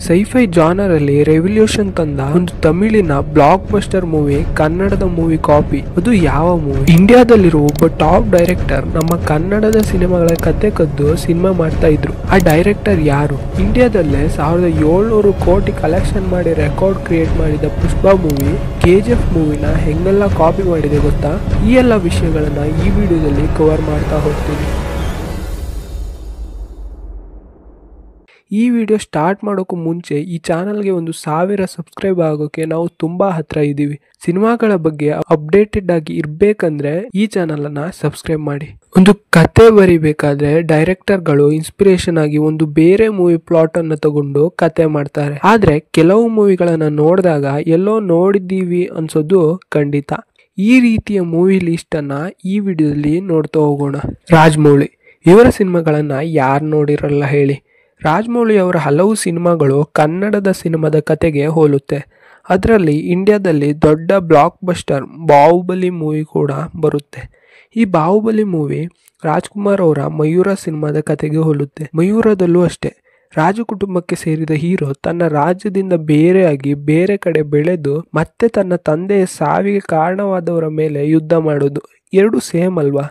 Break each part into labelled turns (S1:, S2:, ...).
S1: Sci-fi genre ಅಲ್ಲಿ revolution ತಂದ ಒಂದು ತಮಿಳಿನ ಬ್ಲಾಕ್ ಬಸ್ಟರ್ ಮೂವಿ ಕನ್ನಡದ ಮೂವಿ ಕಾಪಿ. ಅದು ಯಾವ ಮೂವಿ? ಇಂಡಿಯಾದಲ್ಲಿರುವ ಒಬ್ಬ ಟಾಪ್ ಡೈರೆಕ್ಟರ್ ನಮ್ಮ ಕನ್ನಡದ ಸಿನಿಮಾಗಳ ಕತೆ ಕದ್ದು ಸಿನಿಮಾ ಮಾಡ್ತಾ ಇದ್ರು. ಆ ಡೈರೆಕ್ಟರ್ ಯಾರು? ಇಂಡಿಯಾದಲ್ಲೇ 1700 ಕೋಟಿ ಕಲೆಕ್ಷನ್ ಮಾಡಿ ರೆಕಾರ್ಡ್ ಕ್ರಿಯೇಟ್ ಮಾಡಿದ ಪುಷ್ಪ ಮೂವಿ KGF ಮೂವಿನ ಹೆಂಗೆಲ್ಲ ಕಾಪಿ ಮಾಡಿದೆ ಗೊತ್ತಾ? ಈ ಎಲ್ಲ ವಿಷಯಗಳನ್ನ ಈ ವಿಡಿಯೋದಲ್ಲಿ ಕವರ್ ಮಾಡ್ತಾ ಹೋಗ್ತೀನಿ. ಈ ವಿಡಿಯೋ ಸ್ಟಾರ್ಟ್ ಮಾಡೋಕ್ಕೂ ಮುಂಚೆ ಈ ಚಾನಲ್ಗೆ 1000 ಸಬ್ಸ್ಕ್ರೈಬ್ ಆಗೋಕೆ ನಾವು ತುಂಬಾ ಹತ್ರ ಇದ್ದೀವಿ. ಸಿನಿಮಾಗಳ ಬಗ್ಗೆ ಅಪ್ಡೇಟೆಡ್ ಆಗಿ ಇರಬೇಕಂದ್ರೆ ಈ ಚಾನಲ್ ಅನ್ನ ಸಬ್ಸ್ಕ್ರೈಬ್ ಮಾಡಿ. ಒಂದು ಕತೆ ಬರಿಬೇಕಾದ್ರೆ ಡೈರೆಕ್ಟರ್ಗಳು ಇನ್ಸ್ಪಿರೇಷನ್ ಆಗಿ ಒಂದು ಬೇರೆ ಮೂವಿ ಪ್ಲಾಟ್ ಅನ್ನ ತಗೊಂಡು ಕತೆ ಮಾಡ್ತಾರೆ. ಆದ್ರೆ ಕೆಲವು ಮೂವಿಗಳನ್ನ ನೋಡಿದಾಗ ಎಲ್ಲೋ ನೋಡಿದ್ದೀವಿ ಅನ್ಸೋದು ಖಂಡಿತ. ಈ ರೀತಿಯ ಮೂವಿ ಲಿಸ್ಟ್ ಅನ್ನ ಈ ವಿಡಿಯೋದಲ್ಲಿ ನೋಡ್ತಾ ಹೋಗೋಣ. ರಾಜಮೌಳಿ ಇವರ ಸಿನಿಮಾಗಳನ್ನ ಯಾರು ನೋಡಿರಲ್ಲ ಹೇಳಿ. ರಾಜಮೌಳಿ ಅವರ ಹಲವು ಸಿನಿಮಾಗಳು ಕನ್ನಡದ ಸಿನಿಮಾದ ಕತೆಗೆ ಹೋಲುತ್ತೆ. ಅದರಲ್ಲಿ ಇಂಡಿಯಾದಲ್ಲಿ ದೊಡ್ಡ ಬ್ಲಾಕ್ ಬಸ್ಟರ್ ಬಾಹುಬಲಿ ಮೂವಿ ಕೂಡ ಬರುತ್ತೆ. ಈ ಬಾಹುಬಲಿ ಮೂವಿ ರಾಜ್ಕುಮಾರ್ ಅವರ ಮಯೂರ ಸಿನಿಮಾದ ಕತೆಗೆ ಹೋಲುತ್ತೆ. ಮಯೂರದಲ್ಲೂ ಅಷ್ಟೇ, ರಾಜ ಕುಟುಂಬಕ್ಕೆ ಸೇರಿದ ಹೀರೋ ತನ್ನ ರಾಜ್ಯದಿಂದ ಬೇರೆಯಾಗಿ ಬೇರೆ ಕಡೆ ಬೆಳೆದು ಮತ್ತೆ ತನ್ನ ತಂದೆಯ ಸಾವಿಗೆ ಕಾರಣವಾದವರ ಮೇಲೆ ಯುದ್ಧ ಮಾಡೋದು. ಎರಡು ಸೇಮ್ ಅಲ್ವಾ?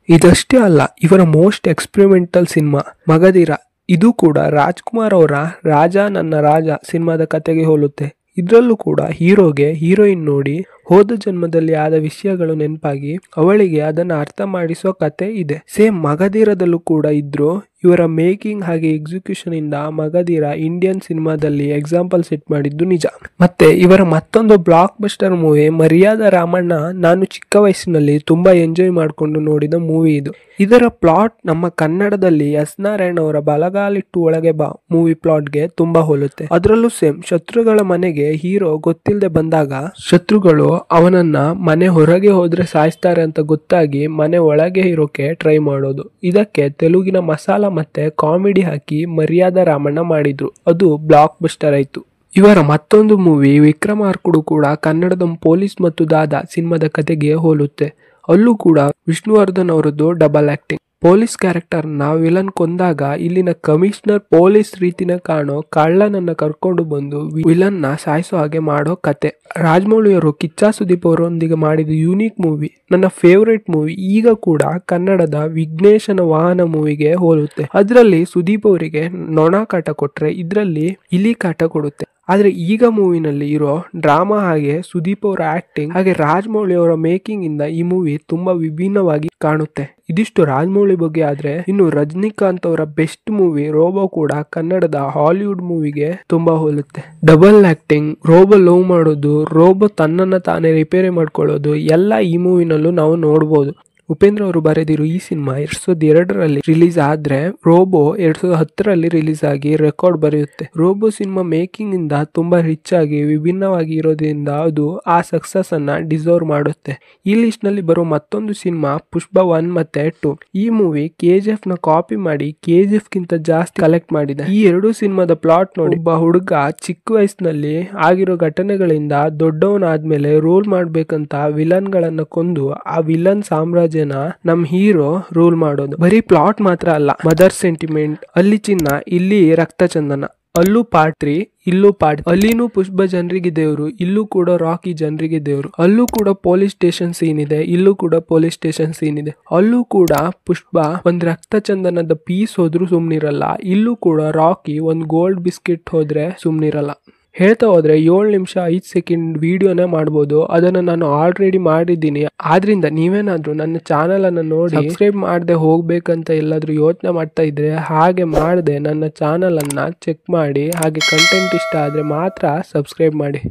S1: ಇದಷ್ಟೇ ಅಲ್ಲ, ಇವರ ಮೋಸ್ಟ್ ಎಕ್ಸ್ಪೆರಿಮೆಂಟಲ್ ಸಿನಿಮಾ ಮಗಧೀರ, ಇದು ಕೂಡ ರಾಜ್ಕುಮಾರ್ ಅವರ ರಾಜ ನನ್ನ ರಾಜ ಸಿನಿಮಾದ ಕತೆಗೆ ಹೋಲುತ್ತೆ. ಇದರಲ್ಲೂ ಕೂಡ ಹೀರೋಗೆ ಹೀರೋಯಿನ್ ನೋಡಿ ಹೋದ ಜನ್ಮದಲ್ಲಿ ಆದ ವಿಷಯಗಳು ನೆನಪಾಗಿ ಅವಳಿಗೆ ಅದನ್ನ ಅರ್ಥ ಮಾಡಿಸೋ ಕತೆ ಇದೆ. ಸೇಮ್ ಮಗಧೀರದಲ್ಲೂ ಕೂಡ ಇದ್ರು. ಇವರ ಮೇಕಿಂಗ್ ಹಾಗೆ ಎಕ್ಸಿಕ್ಯೂಷನ್ ಇಂದ ಮಗಧೀರ ಇಂಡಿಯನ್ ಸಿನಿಮಾದಲ್ಲಿ ಎಕ್ಸಾಂಪಲ್ ಸೆಟ್ ಮಾಡಿದ್ದು ನಿಜ. ಮತ್ತೆ ಇವರ ಮತ್ತೊಂದು ಬ್ಲಾಕ್ ಬಸ್ಟರ್ ಮೂವಿ ಮರ್ಯಾದ ರಾಮಣ್ಣ. ನಾನು ಚಿಕ್ಕ ವಯಸ್ಸಿನಲ್ಲಿ ತುಂಬಾ ಎಂಜಾಯ್ ಮಾಡಿಕೊಂಡು ನೋಡಿದ ಮೂವಿ ಇದು. ಇದರ ಪ್ಲಾಟ್ ನಮ್ಮ ಕನ್ನಡದಲ್ಲಿ ಎಸ್ ನಾರಾಯಣ್ ಅವರ ಬಲಗಾಲಿಟ್ಟು ಒಳಗೆ ಬಾ ಮೂವಿ ಪ್ಲಾಟ್ಗೆ ತುಂಬಾ ಹೋಲುತ್ತೆ. ಅದರಲ್ಲೂ ಸೇಮ್, ಶತ್ರುಗಳ ಮನೆಗೆ ಹೀರೋ ಗೊತ್ತಿಲ್ಲದೆ ಬಂದಾಗ ಶತ್ರುಗಳು ಅವನನ್ನ ಮನೆ ಹೊರಗೆ ಹೋದ್ರೆ ಸಾಯಿಸ್ತಾರೆ ಅಂತ ಗೊತ್ತಾಗಿ ಮನೆ ಒಳಗೆ ಇರೋಕೆ ಟ್ರೈ ಮಾಡೋದು. ಇದಕ್ಕೆ ತೆಲುಗಿನ ಮಸಾಲ ಮತ್ತೆ ಕಾಮಿಡಿ ಹಾಕಿ ಮರ್ಯಾದ ರಾಮಣ್ಣ ಮಾಡಿದ್ರು. ಅದು ಬ್ಲಾಕ್ ಬಸ್ಟರ್ ಆಯ್ತು. ಇವರ ಮತ್ತೊಂದು ಮೂವಿ ವಿಕ್ರಮಾರ್ಕುಡು ಕೂಡ ಕನ್ನಡದ ಪೊಲೀಸ್ ಮತ್ತು ದಾದಾ ಸಿನಿಮಾದ ಕತೆಗೆ ಹೋಲುತ್ತೆ. ಅಲ್ಲೂ ಕೂಡ ವಿಷ್ಣುವರ್ಧನ್ ಅವರದ್ದು ಡಬಲ್ ಆಕ್ಟಿಂಗ್. ಪೊಲೀಸ್ ಕ್ಯಾರೆಕ್ಟರ್ ನ ವಿಲನ್ ಕೊಂದಾಗ ಇಲ್ಲಿನ ಕಮಿಷನರ್ ಪೊಲೀಸ್ ರೀತಿನ ಕಾಣೋ ಕಳ್ಳನನ್ನ ಕರ್ಕೊಂಡು ಬಂದು ವಿಲನ್ ನ ಸಾಯಿಸೋ ಹಾಗೆ ಮಾಡೋ ಕತೆ. ರಾಜಮೌಳಿ ಅವರು ಕಿಚ್ಚ ಸುದೀಪ್ ಅವರೊಂದಿಗೆ ಮಾಡಿದ ಯೂನಿಕ್ ಮೂವಿ, ನನ್ನ ಫೇವರೇಟ್ ಮೂವಿ, ಈಗ ಕೂಡ ಕನ್ನಡದ ವಿಘ್ನೇಶನ ವಾಹನ ಮೂವಿಗೆ ಹೋಲುತ್ತೆ. ಅದರಲ್ಲಿ ಸುದೀಪ್ ಅವರಿಗೆ ನೊಣ ಕಾಟ ಕೊಟ್ರೆ ಇದರಲ್ಲಿ ಇಲಿ ಕಾಟ ಕೊಡುತ್ತೆ. ಆದ್ರೆ ಈಗ ಮೂವಿನಲ್ಲಿ ಇರೋ ಡ್ರಾಮಾ ಹಾಗೆ ಸುದೀಪ್ ಅವರ ಆಕ್ಟಿಂಗ್ ಹಾಗೆ ರಾಜಮೌಳಿ ಅವರ ಮೇಕಿಂಗ್ ಇಂದ ಈ ಮೂವಿ ತುಂಬಾ ವಿಭಿನ್ನವಾಗಿ ಕಾಣುತ್ತೆ. ಇದಿಷ್ಟು ರಾಜಮೌಳಿ ಬಗ್ಗೆ. ಆದ್ರೆ ಇನ್ನು ರಜನಿಕಾಂತ್ ಅವರ ಬೆಸ್ಟ್ ಮೂವಿ ರೋಬೋ ಕೂಡ ಕನ್ನಡದ ಹಾಲಿವುಡ್ ಮೂವಿಗೆ ತುಂಬಾ ಹೋಲುತ್ತೆ. ಡಬಲ್ ಆಕ್ಟಿಂಗ್, ರೋಬೋ ಲವ್ ಮಾಡೋದು, ರೋಬೋ ತನ್ನನ್ನ ತಾನೇ ರಿಪೇರಿ ಮಾಡ್ಕೊಳ್ಳೋದು ಎಲ್ಲ ಈ ಮೂವಿನಲ್ಲೂ ನಾವು ನೋಡ್ಬೋದು. ಉಪೇಂದ್ರ ಅವರು ಬರೆದಿರೋ ಈ ಸಿನಿಮಾ 2002ರಲ್ಲಿ ರಿಲೀಸ್ ಆದ್ರೆ ರೋಬೋ 2010ರಲ್ಲಿ ರಿಲೀಸ್ ಆಗಿ ರೆಕಾರ್ಡ್ ಬರೆಯುತ್ತೆ. ರೋಬೋ ಸಿನಿಮಾ ಮೇಕಿಂಗ್ ಇಂದ ತುಂಬಾ ರಿಚ್ ಆಗಿ ವಿಭಿನ್ನವಾಗಿ ಇರೋದ್ರಿಂದ ಅದು ಆ ಸಕ್ಸಸ್ ಅನ್ನ ಡಿಸರ್ವ್ ಮಾಡುತ್ತೆ. ಈ ಲಿಸ್ಟ್ ನಲ್ಲಿ ಬರೋ ಮತ್ತೊಂದು ಸಿನಿಮಾ ಪುಷ್ಪ 1 ಮತ್ತೆ 2. ಈ ಮೂವಿ KGF ನ ಕಾಪಿ ಮಾಡಿ KGF ಗಿಂತ ಜಾಸ್ತಿ ಕಲೆಕ್ಟ್ ಮಾಡಿದೆ. ಈ ಎರಡು ಸಿನಿಮಾದ ಪ್ಲಾಟ್ ನೋಡಿ ಒಬ್ಬ ಹುಡುಗ ಚಿಕ್ಕ ವಯಸ್ಸಿನಲ್ಲಿ ಆಗಿರೋ ಘಟನೆಗಳಿಂದ ದೊಡ್ಡವನಾದ್ಮೇಲೆ ರೂಲ್ ಮಾಡ್ಬೇಕಂತ ವಿಲನ್ ಗಳನ್ನ ಕೊಂದು ಆ ವಿಲನ್ ಸಾಮ್ರಾಜ್ಯ ನಮ್ ಹೀರೋ ರೂಲ್ ಮಾಡೋದು. ಬರೀ ಪ್ಲಾಟ್ ಮಾತ್ರ ಅಲ್ಲ, ಮದರ್ ಸೆಂಟಿಮೆಂಟ್, ಅಲ್ಲಿ ಚಿನ್ನ ಇಲ್ಲಿ ರಕ್ತ ಚಂದನ, ಅಲ್ಲೂ ಪಾರ್ಟ್ 3, ಇಲ್ಲೂ ಪಾರ್ಟ್. ಅಲ್ಲಿನೂ ಪುಷ್ಪ ಜನರಿಗೆ ದೇವ್ರು, ಇಲ್ಲೂ ಕೂಡ ರಾಕಿ ಜನರಿಗೆ ದೇವ್ರು. ಅಲ್ಲೂ ಕೂಡ ಪೊಲೀಸ್ ಸ್ಟೇಷನ್ ಸೀನ್ ಇದೆ, ಇಲ್ಲೂ ಕೂಡ ಪೊಲೀಸ್ ಸ್ಟೇಷನ್ ಸೀನ್ ಇದೆ. ಅಲ್ಲೂ ಕೂಡ ಪುಷ್ಪ ಒಂದ್ ರಕ್ತ ಚಂದನದ ಪೀಸ್ ಹೋದ್ರು ಸುಮ್ನಿರಲ್ಲ, ಇಲ್ಲೂ ಕೂಡ ರಾಕಿ ಒಂದ್ ಗೋಲ್ಡ್ ಬಿಸ್ಕೆಟ್ ಹೋದ್ರೆ ಸುಮ್ನಿರಲ್ಲ. ಹೇಳ್ತಾ ಹೋದ್ರೆ 7 ನಿಮಿಷ 5 ಸೆಕೆಂಡ್ ವಿಡಿಯೋನೇ ಮಾಡ್ಬೋದು. ಅದನ್ನ ನಾನು ಆಲ್ರೆಡಿ ಮಾಡಿದ್ದೀನಿ. ಆದ್ರಿಂದ ನೀವೇನಾದ್ರೂ ನನ್ನ ಚಾನಲ್ ಅನ್ನ ನೋಡಿ ಸಬ್ಸ್ಕ್ರೈಬ್ ಮಾಡದೆ ಹೋಗ್ಬೇಕಂತ ಎಲ್ಲಾದ್ರೂ ಯೋಚನೆ ಮಾಡ್ತಾ ಇದ್ರೆ ಹಾಗೆ ಮಾಡದೆ ನನ್ನ ಚಾನಲ್ ಅನ್ನ ಚೆಕ್ ಮಾಡಿ. ಹಾಗೆ ಕಂಟೆಂಟ್ ಇಷ್ಟ ಆದ್ರೆ ಮಾತ್ರ ಸಬ್ಸ್ಕ್ರೈಬ್ ಮಾಡಿ.